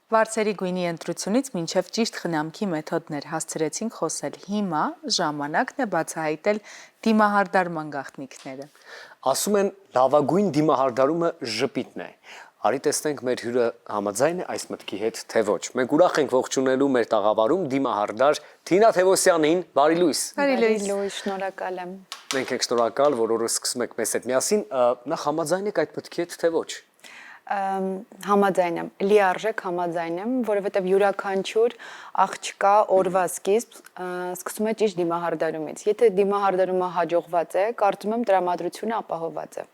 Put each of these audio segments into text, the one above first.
Վարձերի գույնի ընտրությունից մինչև ճիշտ խնամքի մեթոդներ հասցրեցինք խոսել, հիմա ժամանակն է բացահայտել դիմահարդարման գաղտնիքները։ Ասում են լավագույն դիմահարդարումը ժպիտն է, արի տեսնենք մեր հյուրը համաձայն է այս մտքի հետ, թե ոչ։ Մենք ուրախ ենք ողջունելու մեր տաղավարում դիմահարդար Թինա Թևոսյանին, բարի լույս։ Բարի լույս, շնորհակալ եմ։ Մենք ենք շնորհակալ, որ օրը սկսում եք մեզ հետ միասին, նախ համաձայն եք այդ մտքի հետ, թե ոչ։ Համաձայն եմ, լիարժեք համաձայն եմ, որովհետև յուրաքանչյուր աղջկա օրվա սկիզբ սկսում է ճիշտ դիմահարդարումից։ Եթե դիմահարդարումը հաջողված է, կարծում եմ տրամադրությունը ապահովված է։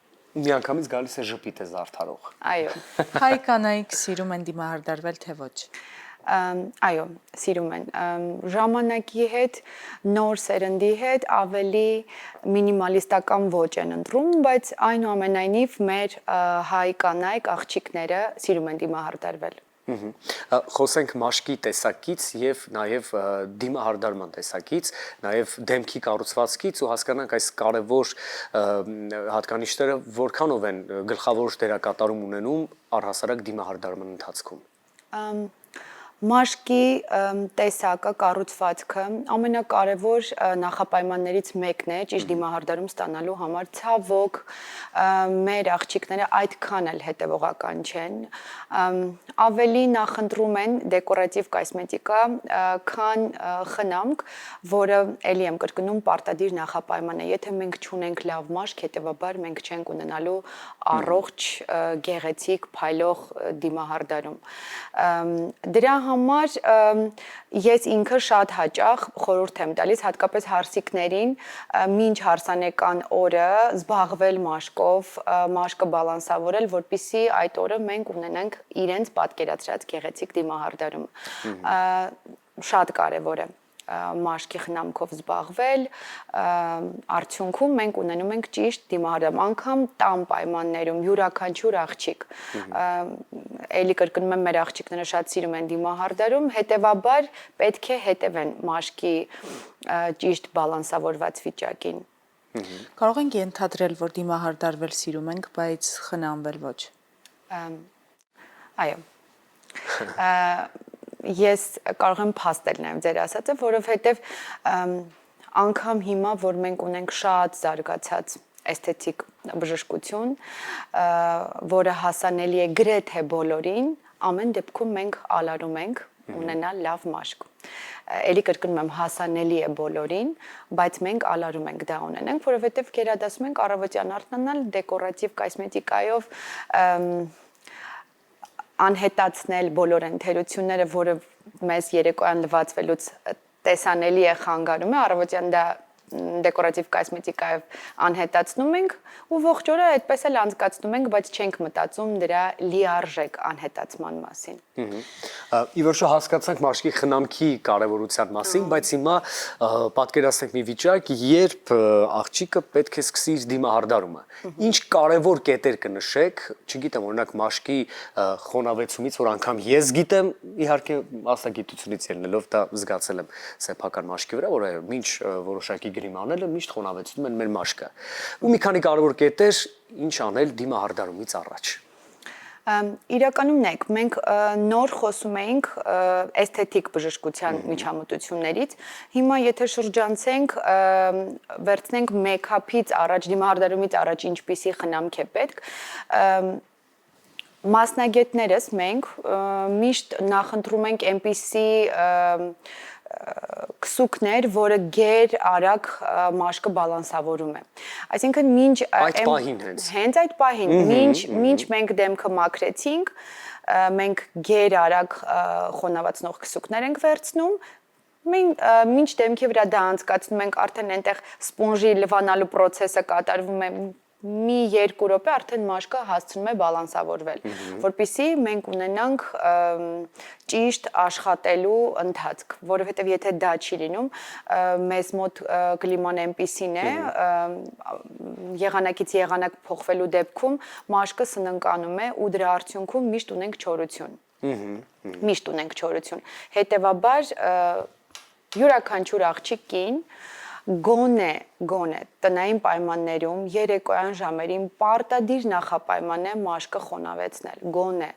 Միանգամից գալիս է ժպիտ է զարդարող։ Այո։ Հայ կանայք սիրում են դիմահարդարվել, թե ոչ։ Այո, սիրում են։ Ժամանակի հետ, նոր սերնդի հետ ավելի մինիմալիստական ոճ են ընտրում, բայց այնուամենայնիվ մեր հայ կանայք, աղջիկները սիրում են դիմահարդարվել։ Խոսենք մաշկի տեսակից եւ նաեւ դիմահարդարման տեսակից, նաեւ դեմքի կառուցվածքից ու հասկանանք այս կարևոր հատկանիշները որքանով են գլխավոր դերակատարում ունենում առհասարակ դիմահարդարման ընթացքում։ Մաշկի տեսակը, կառուցվածքը ամենակարևոր նախապայմաններից մեկն է ճիշտ դիմահարդարում ստանալու համար, ցավոք մեր աղջիկները այդքան էլ հետևողական չեն, ավելի նախընտրում են դեկորատիվ կոսմետիկա, քան խնամք, որը էլի եմ կրկնում պարտադիր նախապայման է, եթե մենք չունենք լավ մաշկ, հետևաբար մենք չենք ունենալու առողջ, գեղեցիկ, փայլող դիմահարդարում։ Դրա համար ես ինքը շատ հաճախ խորհուրդ եմ տալիս հատկապես հարսիկներին մինչ հարսանեկան օրը զբաղվել մաշկով, մաշկը բալանսավորել, որպեսզի այդ օրը մենք ունենանք իրենց պատկերացրած գեղեցիկ դիմահարդարում։ Շատ կարևոր է մաշկի խնամքով զբաղվել, արդյունքում մենք ունենում ենք ճիշտ դիմահարդարում, անգամ տան պայմաններում յուրաքանչյուր աղջիկ, էլի կրկնում եմ մեր աղջիկները շատ սիրում են դիմահարդարում, հետևաբար պետք է հետևեն մաշկի ճիշտ բալանսավորված վիճակին։ Կարող ենք ենթադրել, որ դիմահարդարվել սիրում ենք, բայց խնամվել ոչ։ Այո։ Ես կարող եմ փաստել նաև ձեր ասածը, որովհետև անգամ հիմա, որ մենք ունենք շատ զարգացած էսթետիկ բժշկություն, որը հասանելի է գրեթե բոլորին, ամեն դեպքում մենք ալարում ենք ունենալ լավ մաշկ։ Էլի կրկնում եմ, հասանելի է բոլորին, բայց մենք ալարում ենք դա ունենանք, որովհետև գերադասում ենք առավոտյան արթնանալ դեկորատիվ կոսմետիկայով անհետացնել բոլոր ընթերությունները, որը մեզ երեկոյան լվացվելուց տեսանելի է խանգարում է, առավոտյան դա դեկորատիվ կոսմետիկայով անհետացնում ենք ու ողջ օրը այդպես էլ անցկացնում ենք, բայց չենք մտածում դրա լիարժեք անհետացման մասին։ Ի վերջո հասկացանք մաշկի խնամքի կարևորության մասին, բայց հիմա պատկերացնենք մի վիճակ, երբ աղջիկը պետք է սկսի իր դիմահարդարումը։ Ինչ կարևոր կետեր կնշեք, չգիտեմ, օրինակ մաշկի խոնավեցումից, որ անգամ ես գիտեմ, իհարկե մասնագիտությունից ելնելով դա զգացել եմ սեփական մաշկի վրա, որ մինչ որոշակի գրիմ անելը միշտ խոնավեցնում են մեր մաշկը։ Ու մի քանի կարևոր կետեր, ինչ անել դիմահարդարումից առաջ։ Իրականում նեք, մենք նոր խոսում էինք էսթետիկ բժշկության միջամտություններից, հիմա եթե շրջանցենք, վերցնենք մեյքափից առաջ, դիմահարդարումից առաջ ինչպիսի խնամք է պետք, մասնագետներս մենք միշտ նախընտրում ենք այնպիսի քսուկներ, որը գեր արագ մաշկը բալանսավորում է։ Այսինքն մինչ այդ պահին հենց այդ պահին, մինչ մենք դեմքը մաքրեցինք, մենք գեր արագ խոնավացնող քսուկներ ենք վերցնում, մինչ դեմքի վրա դա անցկացնում ենք, արդեն այնտեղ սպոնժի լվանալու process-ը կատարվում է մի 2 րոպե արդեն մաշկը հասցնում է բալանսավորվել, որպեսզի մենք ունենանք ճիշտ աշխատելու ընթացք, որովհետև եթե դա չի լինում, մեզ մոտ կլիման այնպիսին է, եղանակից եղանակ փոխվելու դեպքում մաշկը սննկանում է ու դրա արդյունքում միշտ ունենք չորություն։ Միշտ ունենք չորություն։ Հետևաբար յուրաքանչյուր աղջիկ կին գոնե տնային պայմաններում երեկոյան ժամերին պարտադիր նախապայման է մաշկը խոնավեցնել, գոնե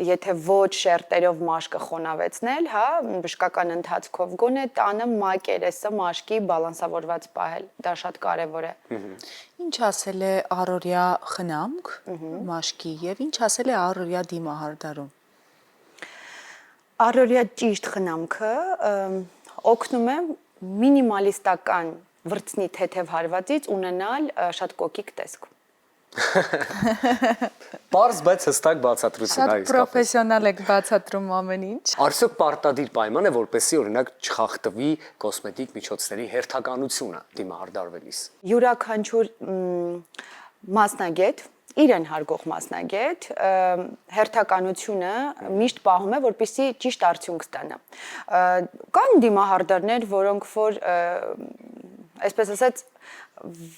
եթե ոչ շերտերով մաշկը խոնավեցնել, հա, բժշկական ընթացքով գոնե տանը մակերեսը մաշկի բալանսավորված պահել, դա շատ կարևոր է։ Ինչ ասել է առօրյա խնամք մաշկի եւ ինչ ասել է առօրյա դիմահարդարում։ Առօրյա ճիշտ խնամքը օգնում է մինիմալիստական վրձնի թեթև հարվածից ունենալ շատ կոկիկ տեսք։ Պարզ, բայց հստակ բացատրություն Շատ է իսկապես։ պրոֆեսիոնալ եք բացատրում ամեն ինչ։ Արդյոք պարտադիր պայման է, որպեսզի օրինակ չխախտվի կոսմետիկ միջոցների հերթականությունը դիմահարդարվելիս։ Յուրաքանչյուր մասնագետ իրեն հարգող մասնագետ հերթականությունը միշտ պահում է, որպեսզի ճիշտ արդյունք ստանա։ Կան դիմահարդարներ, որոնք որ այսպես ասած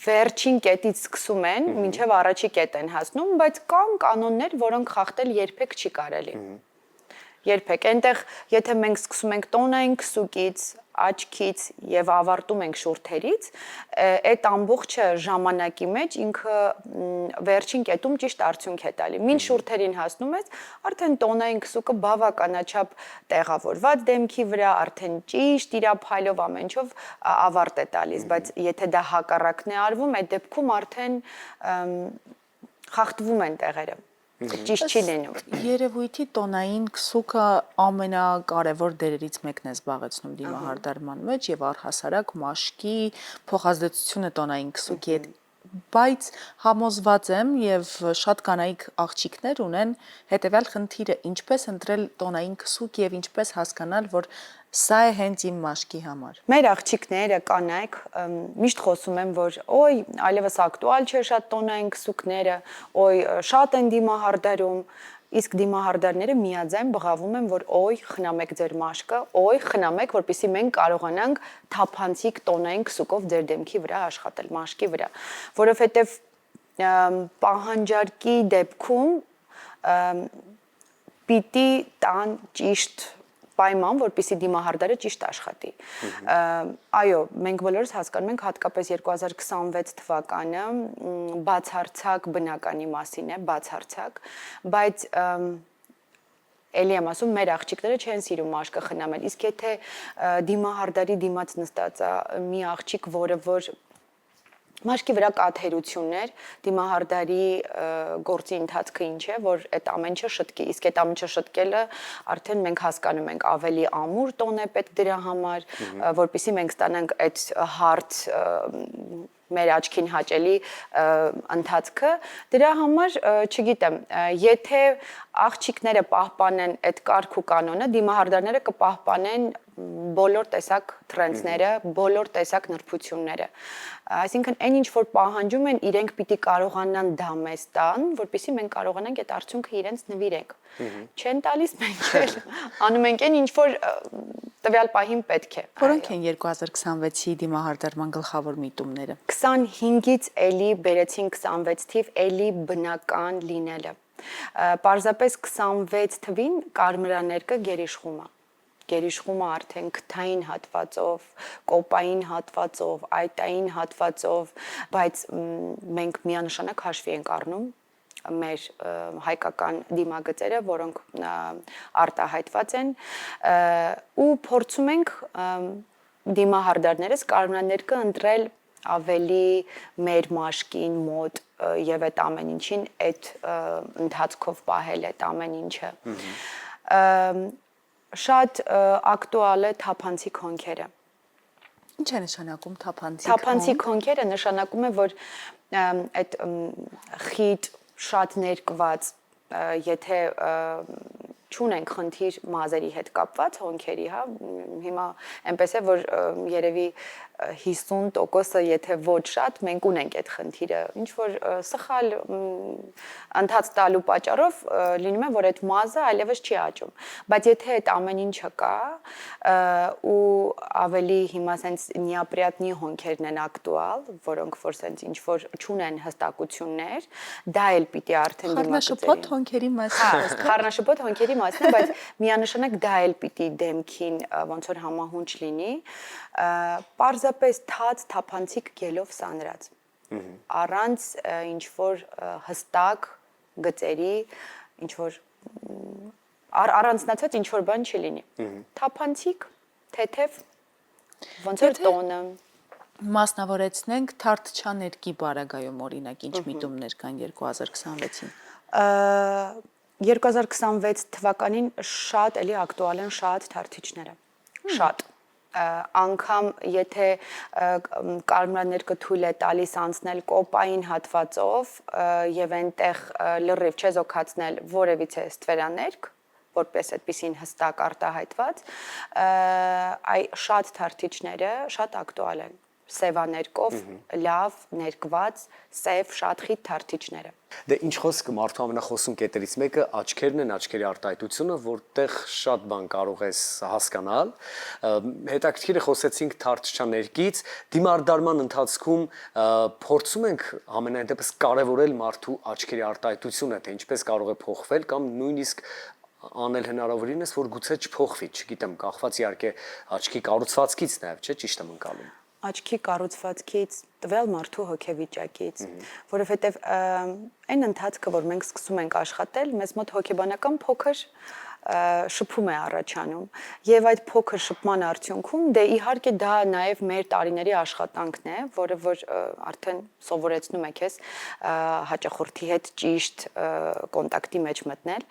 վերջին կետից սկսում են, մինչև առաջի կետ են հասնում, բայց կան կանոններ, որոնք խախտել երբեք չի կարելի։ Երբեք, այնտեղ եթե մենք սկսում ենք տոնային քսուկից, աչքից եւ ավարտում ենք շուրթերից, այդ ամբողջը ժամանակի մեջ ինքը վերջին կետում ճիշտ արդյունք է տալի։ Մինչ շուրթերին հասնում ես, արդեն տոնային քսուկը բավականաչափ տեղավորված դեմքի վրա, արդեն ճիշտ իր փայլով ամենչով ավարտ է տալիս, բայց եթե դա հակառակն է արվում, այդ դեպքում արդեն խախտվում են տեղերը։ Ճիշտ չի լինում։ Երևույթի տոնային քսուկը ամենակարևոր դերերից մեկն է զբաղեցնում դիմահարդարման մեջ եւ առհասարակ մաշկի փոխազդեցությունը տոնային քսուկի հետ, բայց համոզված եմ եւ շատ կանայք աղջիկներ ունեն հետեւյալ խնդիրը՝ ինչպես ընտրել տոնային քսուկ եւ ինչպես հասկանալ, որ սա է հենց իմ մաշկի համար։ Մեր աղջիկները կանայք միշտ խոսում են, որ օй, այլևս ակտուալ չէ շատ տոնային քսուկները, օй, շատ են դիմահարդարում, իսկ դիմահարդարները միաձայն բղավում են, որ օй, խնամեք ձեր մաշկը, օй, խնամեք, որպեսզի մենք կարողանանք թափանցիկ տոնային քսուկով ձեր դեմքի վրա աշխատել, մաշկի վրա, որովհետև պահանջարկի դեպքում պիտի տան ճիշտ պայման, որպեսզի դիմահարդարը ճիշտ աշխատի։ Այո, մենք բոլորս հասկանում ենք հատկապես 2026 թվականը բացարձակ բնականի մասին է, բացարձակ, բայց էլի եմ ասում, մեր աղջիկները չեն սիրում մաշկը խնամել, իսկ եթե դիմահարդարի դիմաց նստած է մի աղջիկ, որը որ մաշկի վրա կա թերություններ, դիմահարդարի գործի ընթացքը ինչ է, որ այդ ամենը շտկի, իսկ այդ ամենը շտկելը արդեն մենք հասկանում ենք ավելի ամուր տոն է պետք դրա համար, որպեսզի մենք ստանանք այդ հարթ մեր աչքին հաճելի ընթացքը, դրա համար, չգիտեմ, եթե աղջիկները պահպանեն այդ կարգ ու կանոնը, դիմահարդարները կպահպանեն բոլոր տեսակ թրենդները, բոլոր տեսակ նրբությունները։ Այսինքն այն ինչ որ պահանջում են, իրենք պիտի կարողանան դա մեզ տան, որպեսզի մենք կարողանանք այդ արդյունքը իրենց նվիրենք։ Չեն տալիս, մենք էլ անում ենք այն ինչ որ տվյալ պահին պետք է։ Որոնք են 2026-ի դիմահարդարման գլխավոր միտումները։ 25-ից էլի բերեցին 26 թիվ, էլի բնական լինելը։ Պարզապես 26 թվին կարմրաներկը գերիշխում է։ Գերիշխումը արդեն քթային հատվածով, կոպային հատվածով, այտային հատվածով, բայց մենք միանշանակ հաշվի ենք առնում մեր հայկական դիմագծերը, որոնք արտահայտված են ու փորձում ենք դիմահարդարներս կարմրաներկը ընտրել ավելի մեր մաշկին մոտ եւ այդ ամեն ինչին այդ ընթացքով պահել այդ ամեն ինչը շատ ակտուալ է թափանցիկ հոնքերը։ Ինչ է նշանակում թափանցիկ հոնք։ Թափանցիկ հոնքերը նշանակում է, որ այդ խիտ շատ ներկված, եթե չունենք խնդիր մազերի հետ կապված հոնքերի, հա, հիմա այնպես է, որ երևի 50%-ը եթե ոչ շատ մենք ունենք այդ խնդիրը, ինչ որ սխալ ընթաց տալու պատճառով լինում է, որ այդ մազը այլևս չի աճում, բայց եթե այդ ամեն ինչը կա ու ավելի հիմա սենց նիապրիատնի հոնքերն են ակտուալ, որոնք որ սենց ինչ որ չունեն հստակություններ, դա էլ պիտի արդեն խառնաշփոթ հոնքերի մասն է։ Խառնաշփոթ հոնքերի մասն է, բայց միանշանակ դա էլ պիտի դեմքին ոնց որ համահունչ լինի։ Պարզ Պարզապես թաց թափանցիկ գելով սանրած։ Առանց ինչ որ հստակ գծերի, ինչ որ առանձնացած ինչ որ բան չլինի։ Թափանցիկ, թեթև, ոնց որ տոնը։ Մասնավորեցնենք Թարթչաներկի բարագայում օրինակ ինչ միտումներ կան 2026-ին։ 2026 թվականին շատ էլի ակտուալ են շատ թարթիչները։ Շատ անգամ եթե կարմրաներկը թույլ է տալիս անցնել կոպային հատվածով եւ այնտեղ լրիվ չեզոքացնել որևիցե ստվերաներկ, որպես այդպեսին հստակ արտահայտված, այ շատ թարթիչները շատ ակտուալ են։ Սևաներկով լավ ներկված սև շատ խիտ թարթիչները։ Դե ինչ խոսքը մարդու ամենախոսուն կետերից մեկը աչքերն են, աչքերի արտահայտությունը, որտեղ շատ բան կարող ես հասկանալ։ Հետաքրքիր է խոսեցինք Թարթչաներկից, դիմարդարման ընթացքում փորձում ենք ամենայն դեպս կարևորել մարդու աչքերի արտահայտությունը, թե ինչպես կարող է փոխվել կամ նույնիսկ անել հնարավորինս, որ գուցե չփոխվի, չգիտեմ, կախված իհարկե աչքի կառուցվածքից նաև, չէ՞, ճիշտ եմ ընկալում։ Աչքի կառուցվածքից, տվյալ մարդու հոգեվիճակից, որովհետև այն ընթացքը, որ մենք սկսում ենք աշխատել, մեզ մոտ հոգեբանական փոքր շփում է առաջանում եւ այդ փոքր շփման արդյունքում դե իհարկե դա նաեւ մեր տարիների աշխատանքն է, որը որ արդեն սովորեցնում է քեզ հաճախորդի հետ ճիշտ կոնտակտի մեջ մտնել,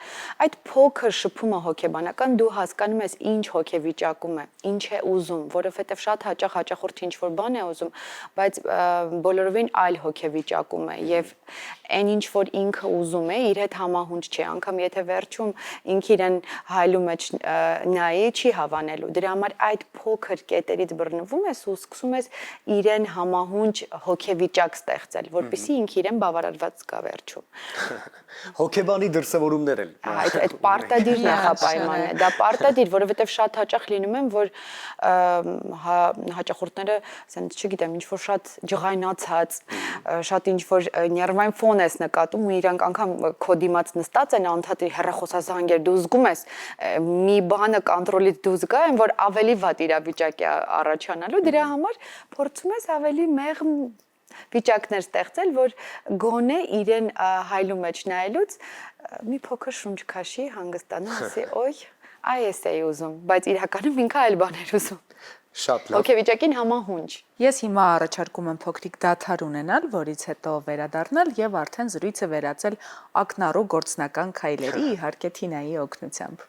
այդ փոքր շփումը հոգեբանական դու հասկանում ես ինչ հոգեվիճակում է, ինչ է ուզում, որովհետեւ շատ հաճախ հաճախորդը ինչ որ բան է ուզում, բայց բոլորովին այլ հոգեվիճակում է եւ այն ինչ որ ինքը ուզում է իր հետ համահունչ չէ, անգամ եթե վերջում ինքը իրեն հայլու մեջ նայի չի հավանելու։ Դրա համար այդ փոքր կետերից բռնվում ես ու սկսում ես իրեն համահունչ հոգեվիճակ ստեղծել, որպեսզի ինքը իրեն բավարարված զգա վերջում։ Հոգեբանի դրսևորումներ են։ Այդ պարտադիր նախապայման է։ Դա պարտադիր, որովհետև շատ հաճախ լինում են, որ հաճախորդները, ասենք, չգիտեմ, ինչ որ շատ ջղայնացած, շատ ինչ որ ներվային ֆոն ես նկատում ու իրանք անգամ քո դիմաց նստած են անդադար հեռախոսազանգեր, դու զգում ես մի բանը կոնտրոլից դուրս գա, այն որ ավելի վատ իրավիճակ է առաջանալու, դրա համար փորձում ես ավելի մեղմ վիճակներ ստեղծել, որ գոնե իրեն հայլու մեջ նայելուց մի փոքր շունչ քաշի, հանգստանա, ասի, օй, այս էի ուզում, բայց իրականում ինքը այլ բան էր ուզում։ Շատ լավ։ Հոգեվիճակին համահունչ։ Ես հիմա առաջարկում եմ փոքրիկ դադար ունենալ, որից հետո վերադառնալ եւ արդեն զրույցը վերածել ակնառու գործնական քայլերի, իհարկե Թինայի օգնությամբ։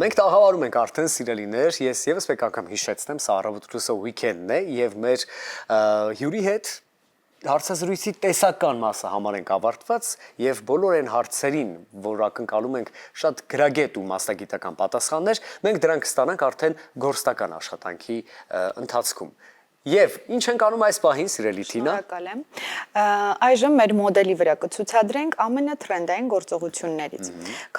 Մենք տաղավարում ենք արդեն սիրելիներ, ես եւս մեկ անգամ հիշեցնեմ, սա առավոտ լուսո weekend-ն է եւ մեր հյուրի հետ հարցազրույցի տեսական մասը համարենք ավարտված եւ բոլոր այն հարցերին, որ ակնկալում ենք շատ գրագետ ու մասնագիտական պատասխաններ, մենք դրանք կստանանք արդեն գործնական աշխատանքի ընթացքում։ Եվ ինչ ենք անում այս պահին, սիրելի Թինա։ Շնորհակալ եմ։ Այժմ մեր մոդելի վրա կցուցադրենք ամենաթրենդային գործողություններից։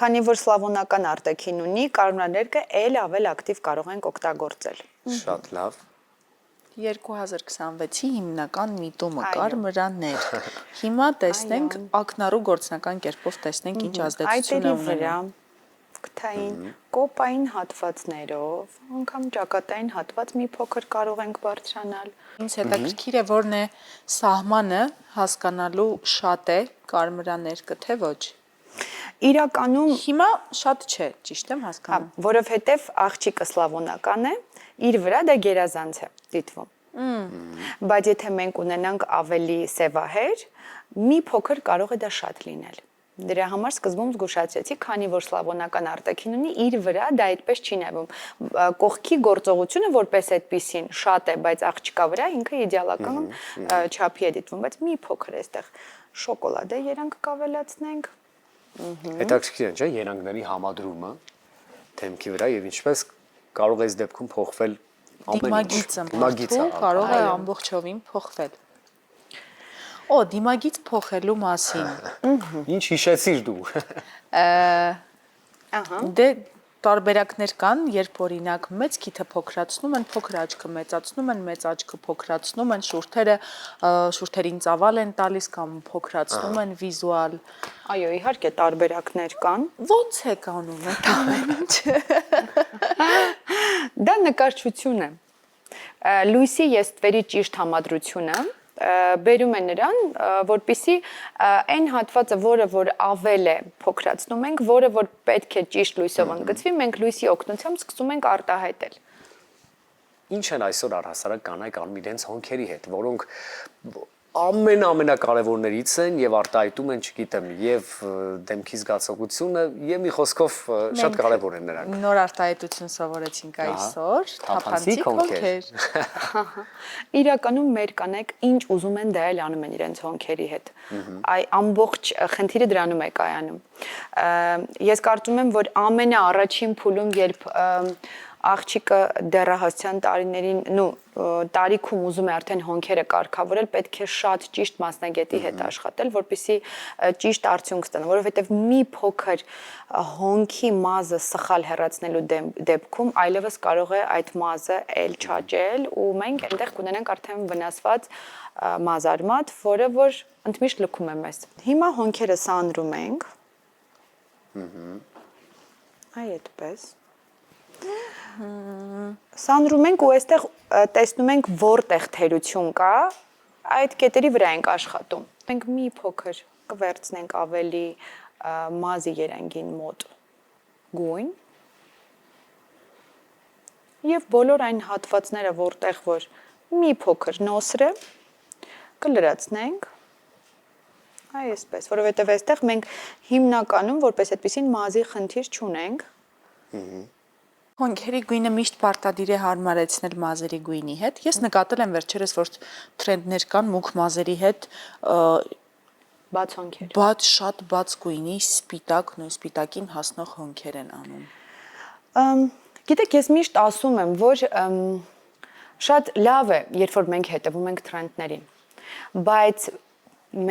Քանի որ սլավոնական արտաքին ունի, կարմրաներկը ել ավել ակտիվ կարող ենք օգտագործել։ Շատ լավ։ 2026-ի հիմնական միտումը կարմրաներկ։ Հիմա տեսնենք ակնառու գործնական կերպով տեսնենք ինչ ազդեցություն է ունենում։ Կթային կոպային հատվածներով, անգամ ճակատային հատված մի փոքր կարող ենք բարձրանալ։ Ինձ հետաքրքիր է որն է սահմանը հասկանալու շատ է կարմրաներկը թե ոչ։ Իրականում Հիմա շատ չէ, ճիշտ եմ հասկանում։ Որովհետև աղջիկը սլավոնական է, իր վրա դա գերազանց է դիտվում։ Բայց եթե մենք ունենանք ավելի սևահեր, մի փոքր կարող է դա շատ լինել։ Դրա համար սկզբում զգուշացրեցի, քանի որ սլավոնական արտաքին ունի, իր վրա դա այդպես չի նայվում։ Կողքի գործողությունը որպես այդպեսին շատ է, բայց աղջկա վրա ինքը իդեալական չափի է դիտվում, բայց մի փոքր էստեղ շոկոլադե երանգ կավելացնենք։ Հետաքրքիր է, չէ՞, երանգների համադրումը թեմքի վրա եւ ինչպես կարող է այս դեպքում փոխվել Դիմագիծը կարող է ամբողջովին փոխվել։ Օ, դիմագիծ փոխելու մասին։ Ինչ հիշեցիր դու։ Դե տարբերակներ կան, երբ օրինակ մեծ քիթը փոքրացնում են, փոքր աչքը մեծացնում են, մեծ աչքը փոքրացնում են, շուրթերին ծավալ են տալիս կամ փոքրացնում են վիզուալ Այո, իհարկե տարբերակներ կան։ Ոնց է կանում այդ ամեն ինչը։ Դա նկարչություն է։ Լուիսի եստվերի ճիշտ համադրությունը բերում է նրան, որպիսի այն հատվածը, որը որ ավել է փոքրացնում ենք, որը որ պետք է ճիշտ լույսով ընդգծվի, մենք լույսի օգնությամբ սկսում ենք արտահայտել։ Ինչ են այսօր առհասարակ կանայք անում իրենց հոնքերի հետ, որոնք ամենակարևորներից են եւ արտահայտում են, չգիտեմ, եւ դեմքի զգացողությունը եւ մի խոսքով շատ կարևոր են նրանք։ Նոր արտահայտություն սովորեցինք այսօր, թափանցիկ հոնքեր։ Իրականում մեր կանայք ինչ ուզում են դա էլ անում են իրենց հոնքերի հետ։ Այ ամբողջ խնդիրը դրանում է կայանում։ Ես կարծում եմ, որ ամենաառաջին փուլում, երբ աղջիկը դեռահասության տարիներին, տարիքում ուզում է արդեն հոնքերը կարգավորել, պետք է շատ ճիշտ մասնագետի հետ աշխատել, որպեսզի ճիշտ արդյունք ստանա, որովհետև մի փոքր հոնքի մազը սխալ հեռացնելու դեպքում այլևս կարող է այդ մազը էլ չաճել ու մենք այնտեղ կունենանք արդեն վնասված մազարմատ, որը որ ընդմիշտ լքում է մեզ։ Հիմա հոնքերը սանրում ենք։ Այ այդպես։ Սանրում ենք ու այստեղ տեսնում ենք որտեղ թերություն կա, այդ կետերի վրա ենք աշխատում։ Մենք մի փոքր կվերցնենք ավելի մազի երանգին մոտ գույն եւ բոլոր այն հատվածները, որտեղ որ մի փոքր նոսր է, կլրացնենք այսպես, որովհետեւ այստեղ մենք հիմնականում որպես այդպեսին մազի խնդիր չունենք։ Հոնքերի գույնը միշտ պարտադիր է հարմարեցնել մազերի գույնի հետ։ Ես նկատել եմ վերջերս, որ թրենդներ կան մուգ մազերի հետ Բաց հոնքեր։ շատ բաց գույնի սպիտակ, նույն սպիտակին հասնող հոնքեր են անում։ Գիտեք, ես միշտ ասում եմ, որ շատ լավ է, երբ որ մենք հետևում ենք թրենդներին, բայց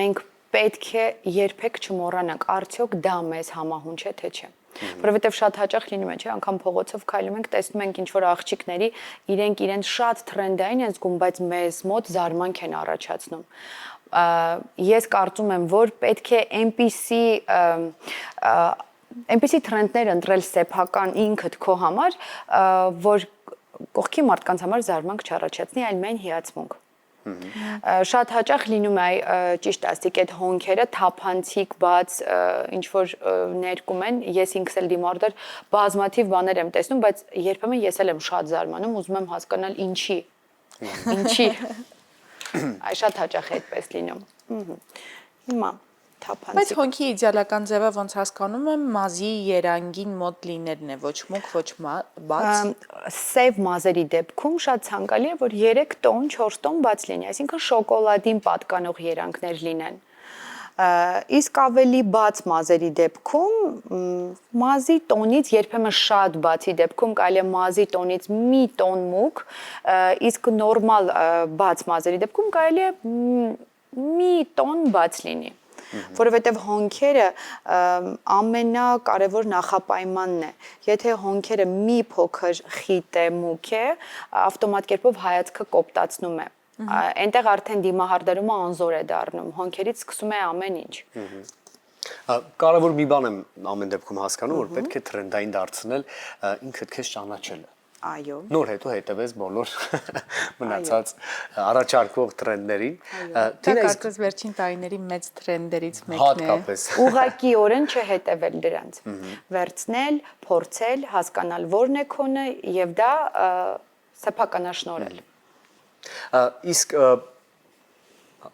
մենք պետք է երբեք չմոռանանք, արդյոք դա մեզ համահունչ է, թե չէ։ Որովհետև շատ հաճախ լինում է, չէ, անգամ փողոցով քայլում ենք, տեսնում ենք ինչ-որ աղջիկների, իրենց շատ թրենդային են զգում, բայց մեզ մոտ զարմանք են առաջացնում։ Ես կարծում եմ, որ պետք է այնպիսի թրենդներ ընտրել սեփական ինքդ քո համար, որ կողքի մարդկանց համար զարմանք չառաջացնի, այլ միայն հիացմունք։ Շատ հաճախ լինում է ճիշտ ասիկ այդ հոնքերը թափանցիկ բաց ինչ որ ներկում են, ես ինքս էլ դիմորդեր բազմաթիվ բաներ եմ տեսնում, բայց երբեմն ես էլ եմ շատ զարմանում, ուզում եմ հասկանալ ինչի։ Այ շատ հաճախ է այդպես լինում։ Հիմա թափանցիկ։ Բայց հոնքի իդեալական ձևը ոնց հասկանում եմ, մազի երանգին մոտ լինելն է, ոչ մուգ, ոչ բաց։ Սև մազերի դեպքում շատ ցանկալի է, որ 3 տոն, 4 տոն բաց լինի, այսինքն շոկոլադին պատկանող երանգներ լինեն։ Իսկ ավելի բաց մազերի դեպքում մազի տոնից երբեմն շատ բացի դեպքում կարելի է մազի տոնից մի տոն մուգ, իսկ նորմալ բաց մազերի դեպքում կարելի է մի տոն բաց լինի։ Որովհետև հոնքերը ամենակարևոր նախապայմանն է։ Եթե հոնքերը մի փոքր խիտ է, մուգ է, ավտոմատ կերպով հայացքը կոպտացնում է։ Այնտեղ արդեն դիմահարդարումը անզոր է դառնում, հոնքերից սկսում է ամեն ինչ։ Կարևոր մի բան եմ ամեն դեպքում հասկանում, որ պետք է թրենդային դարձնել ինքդ քեզ ճանաչելը։ Այո։ Նոր հետևես բոլոր մնացած առաջարկվող թրենդներին։ Դա կարծես վերջին տարիների մեծ թրենդերից մեկն է։ Հատկապես։ Ուղղակիորեն չհետևել դրանց։ Վերցնել, փորձել, հասկանալ որն է քոնը եւ դա սեփականաշնորհել։ Իսկ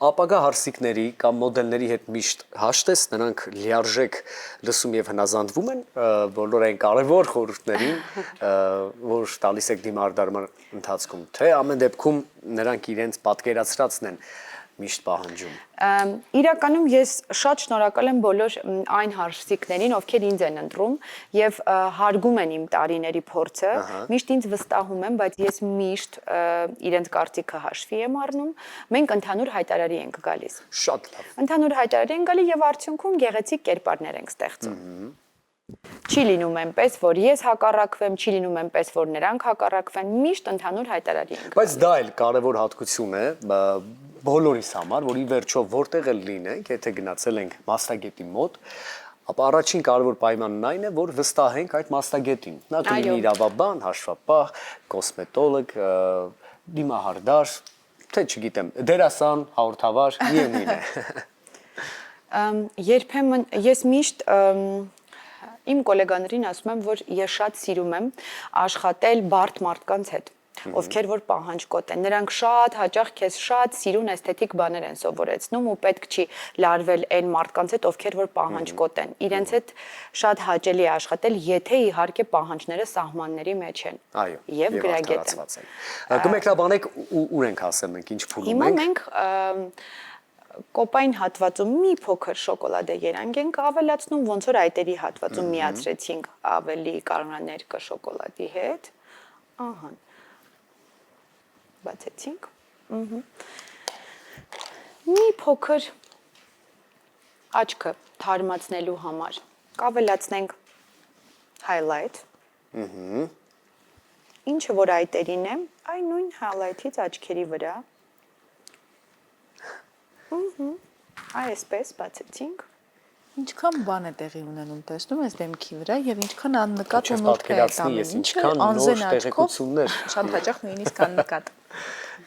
ապագա հարսիկների կամ մոդելների հետ միշտ հաշտես, նրանք լիարժեք լսում եւ հնազանդվում են բոլոր այն կարևոր խորհուրդներին, որ տալիս եք դիմահարդարման ընթացքում, թե ամեն դեպքում նրանք իրենց պատկերացրածն են միշտ պահանջում։ Իրականում ես շատ շնորհակալ եմ բոլոր այն հարսիկներին, ովքեր ինձ են ընտրում եւ հարգում են իմ տարիների փորձը, միշտ ինձ վստահում են, բայց ես միշտ իրենց կարծիքը հաշվի եմ առնում։ Մենք ընդհանուր հայտարարի ենք գալիս։ Շատ լավ։ Ընդհանուր հայտարարի ենք գալի եւ արդյունքում գեղեցիկ կերպարներ ենք ստեղծում։ Չի լինում այնպես, որ ես հակառակվեմ, չի լինում այնպես, որ նրանք հակառակվեն, միշտ ընդհանուր հայտարարի ենք։ Բայց դա էլ կարևոր հատկություն է, բոլորիս համար, որ ի վերջո որտեղ էլ լինենք, եթե գնացել ենք մասնագետի մոտ, ապա առաջին կարևոր պայմանն այն է, որ վստահենք այդ մասնագետին։ Նա կլինի իրավաբան, հաշվապահ, կոսմետոլոգ, դիմահարդար, թե չգիտեմ, դերասան, հաղորդավար, միևնույն է։ Երբեմն ես միշտ իմ գոլեգաներին ասում եմ, որ ես շատ սիրում եմ աշխատել բարդ մարդկանց հետ, ովքեր որ պահանջկոտ են։ Նրանք շատ հաճախ քեզ շատ սիրուն էսթետիկ բաներ են սովորեցնում ու պետք չի լարվել այն մարդկանց հետ, ովքեր որ պահանջկոտ են։ Իրենց հետ շատ հաճելի է աշխատել, եթե իհարկե պահանջները սահմանների մեջ են։ Այո, եւ գրագետ են։ Կմեկնաբանեք ուր ենք հասել մենք, ինչ փուլում ենք։ Հիմա մենք կոպային հատվածում մի փոքր շոկոլադե երանգ ենք ավելացնում, ոնց որ այտերի հատվածում միացրեցինք ավելի կարողաներկը շոկոլադի հետ։ Ահա։ Բացեցինք։ Մի փոքր աչքը թարմացնելու համար կավելացնենք highlight։ Ինչը որ այտերին է, այն նույն highlight-ից աչքերի վրա։ Այսպես բացեցինք։ Ինչքան բան է տեղի ունենում, տեսնում ես դեմքի վրա եւ ինչքան աննկատ ու Չես նոթ է այդ պատկերացնի, ես ամեն ինչը ինչքան նոր անզեն աչքով տեղեկություններ։ շատ հաճախ նույնիսկ աննկատ։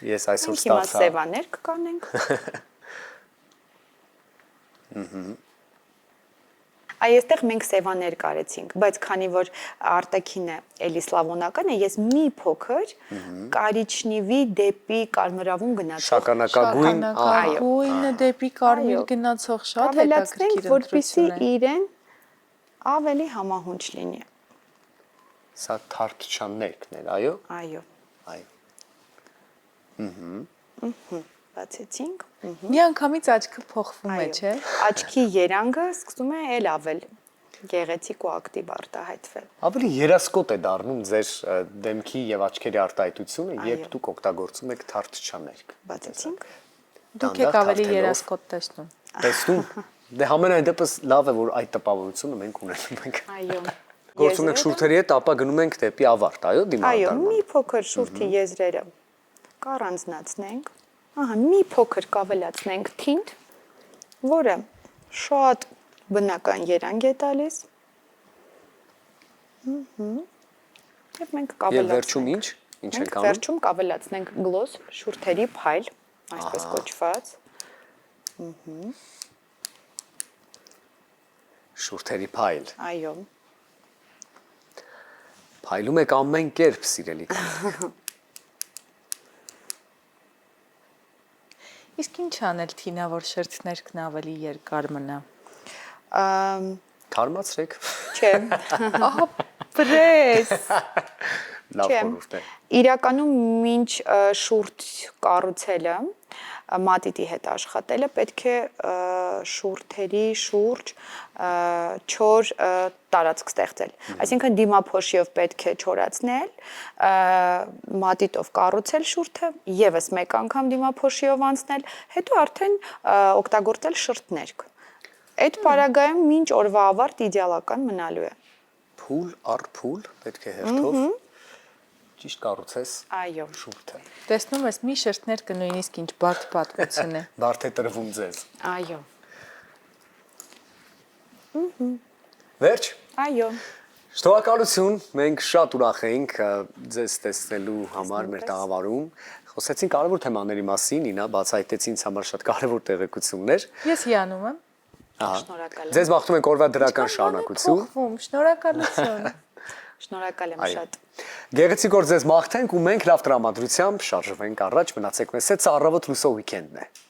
Ես այսօր Մենք հիմա ստացա։ սևաներ կկանենք։ Այստեղ մենք սևաներ կարեցինք, բայց քանի որ արտաքինը էլի սլավոնական է, ես մի փոքր կարիչնիվի դեպի կարմրավուն գնացող Շագանակագույն, Գույնը դեպի կարմիր գնացող շատ ավելացնենք, հետաքրքիր որպեսզի ընտրություն է։ իրեն ավելի համահունչ լինի։ սա թարթչաններքն էր, այո։ Այո, Այո։ բացեցինք։ Միանգամից աչքը փոխվում է, չէ՞։ Աչքի երանգը սկսում է էլ ավել գեղեցիկ ու ակտիվ արտահայտվել։ Ավելի երասկոտ է դառնում ձեր դեմքի եւ աչքերի արտահայտությունը, երբ դուք օգտագործում եք թարթչաններք։ Բացեցինք։ Դուք եք ավելի երասկոտ տեսնում։ Տեսնում։ Դե համենայն դեպս լավ է, որ այդ տպավորությունը մենք ունենում ենք։ Այո։ Գործում եք շուրթերի հետ, ապա գնում ենք դեպի ավարտ, այո, Այո, դիմադրման։ մի փոքր շուրթի եզրերը կառանձնացնենք։ Ահա, մի փոքր կավելացնենք թինտ, որը շատ բնական երանգ է տալիս։ Եվ մենք Եվ կավելացնենք։ վերջում ինչ։ Ինչ ենք Մենք անում։ վերջում կավելացնենք գլոս, շուրթերի փայլ, այսպես կոչված։ Շուրթերի փայլ։ Այո։ Փայլում եք ամեն կերպ, սիրելի կանայք։ Իսկ ինչ անել Թինա, որ շերտներքն ավելի երկար մնա։ Թարմացրեք։ Չէ։ Ահա, պրես։ Լավ Չէ։ խորհուրդ է։ Իրականում մինչ շուրթ կառուցելը, մատիտի հետ աշխատելը պետք է շուրթերի շուրջ չոր տարածք ստեղծել։ Այսինքն դիմափոշիով պետք է չորացնել, մատիտով կառուցել շուրթը, եւս մեկ անգամ դիմափոշիով անցնել, հետո արդեն օգտագործել շրթներք։ Այդ պարագայում մինչ օրվա ավարտ իդեալական մնալու է։ Փուլ առ փուլ պետք է հերթով ճիշտ կառուցես Այո։ շուրթը։ Տեսնում ես, մի շերտներքը նույնիսկ ինչ բարդ պատմություն է։ Բարդ է տրվում ձեզ։ Այո։ Վերջ։ Այո։ Շնորհակալություն, մենք շատ ուրախ ենք ձեզ տեսնելու համար մեր տաղավարում։ Խոսեցին կարևոր թեմաների մասին, Նինա բացահայտեց ինձ համար շատ կարևոր տեղեկություններ։ Ես հիանում եմ։ Շնորհակալ եմ։ Ձեզ մաղթում ենք օրվա դրական շարունակություն։ Փոխվում, շնորհակալություն։ Շնորհակալ եմ շատ։ Գեղեցիկ օր ձեզ մաղթենք ու մենք լավ տրամադրությամբ շարժվենք առաջ, մնացեք մեզ հետ, սա առավոտ լուսո ուիկենդն է։